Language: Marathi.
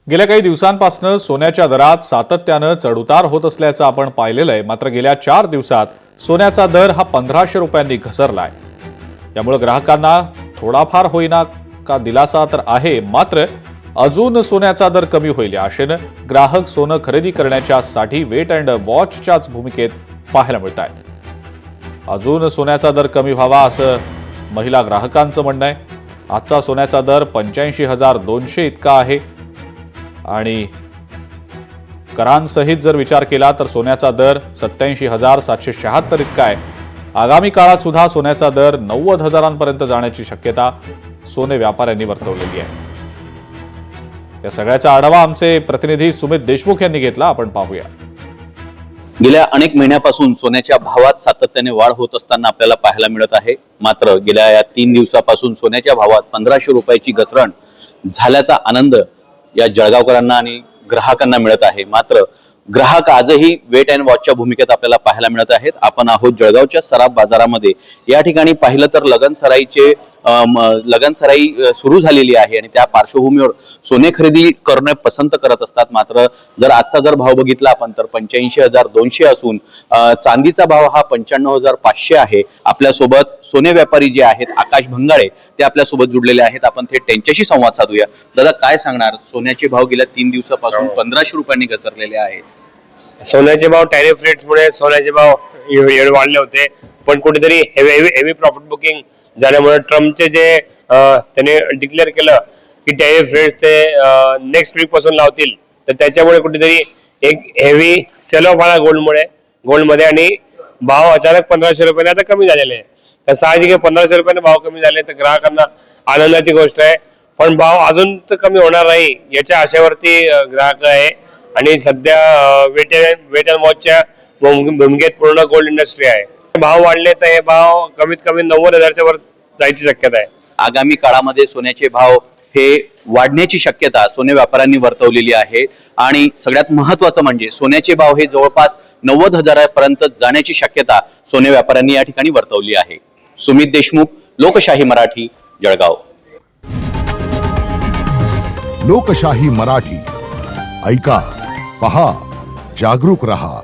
गेल्या काही दिवसांपासून सोन्याच्या दरात सातत्यानं चढउतार होत असल्याचं आपण पाहिलेलं आहे। मात्र गेल्या 4 दिवसात सोन्याचा दर हा 1500 रुपयांनी घसरलाय। यामुळे ग्राहकांना थोडाफार होईना का दिलासा तर आहे, मात्र अजून सोन्याचा दर कमी होईल या आशेनं ग्राहक सोनं खरेदी करण्याच्यासाठी वेट अँड वॉचच्याच भूमिकेत पाहायला मिळत आहे। अजून सोन्याचा दर कमी व्हावा असं महिला ग्राहकांचं म्हणणं आहे। आजचा सोन्याचा दर 85,200 इतका आहे आणि करांसहित जर विचार केला तर सोन्याचा दर 87,776 इतका आहे। आगामी काळात सुद्धा सोन्याचा दर 90,000 जाण्याची शक्यता सोने व्यापाऱ्यांनी वर्तवलेली आहे। या सगळ्याचा आढावा आमचे प्रतिनिधी सुमित देशमुख यांनी घेतला, आपण पाहूया। गेल्या अनेक महिन्यापासून सोन्याच्या भावात सातत्याने वाढ होत असताना आपल्याला पाहायला मिळत आहे। मात्र गेल्या या 3 दिवसापासून सोन्याच्या भावात 1500 रुपयाची घसरण झाल्याचा आनंद या जळगावकरांना आणि ग्राहकांना मिळत आहे। मात्र ग्राहक आजही वेट अँड वॉचच्या भूमिकेत आपल्याला पाहायला मिळत आहेत। आपण आहोत जळगावच्या सराफ बाजारामध्ये। या ठिकाणी पाहिलं तर लगनसराई सुरू झालेली आहे आणि त्या पार्श्वभूमीवर सोने खरेदी करणे पसंत करत असतात। मात्र जर आजचा जर भाव बघितला आपण तर 85,200 असून चांदीचा भाव हा 95,500 आहे। आपल्यासोबत सोने व्यापारी जे आहेत आकाश भंगाळे ते आपल्यासोबत जुडलेले आहेत। आपण थेट त्यांच्याशी संवाद साधूया। दादा, काय सांगणार, सोन्याचे भाव गेल्या 3 दिवसापासून 1500 रुपयांनी घसरलेले आहेत। सोन्याचे भाव टॅरिफ रेट्समुळे सोन्याचे भाव वाढले होते, पण कुठेतरी हेवी प्रॉफिट बुकिंग झाल्यामुळे ट्रम्पचे जे त्यांनी डिक्लेअर केलं की टॅरिफ रेट्स ते नेक्स्ट वीक पासून लावतील, तर त्याच्यामुळे कुठेतरी एक हेवी सेल ऑफ आला गोल्डमध्ये आणि भाव अचानक 1500 रुपयाने आता कमी झालेले आहे। तर साहजिक 1500 रुपयाने भाव कमी झाले तर ग्राहकांना आनंदाची गोष्ट आहे, पण भाव अजून तर कमी होणार नाही याच्या आशेवरती ग्राहक आहे। आणि सध्या वेट अँड वॉचच्या भूमिकेत पूर्ण गोल्ड इंडस्ट्री आहे। भाव वाढले तर हे भाव कमीत कमी 90,000च्या वर जायची शक्यता आहे। आगामी काळामध्ये सोन्याचे भाव हे वाढण्याची शक्यता सोने व्यापाऱ्यांनी वर्तवलेली आहे आणि सगळ्यात महत्त्वाचं म्हणजे सोन्याचे भाव हे जवळपास 90,000 जाण्याची शक्यता सोने व्यापाऱ्यांनी या ठिकाणी वर्तवली आहे। सुमित देशमुख, लोकशाही मराठी, जळगाव। लोकशाही मराठी, ऐका, पहा, जागरूक रहा।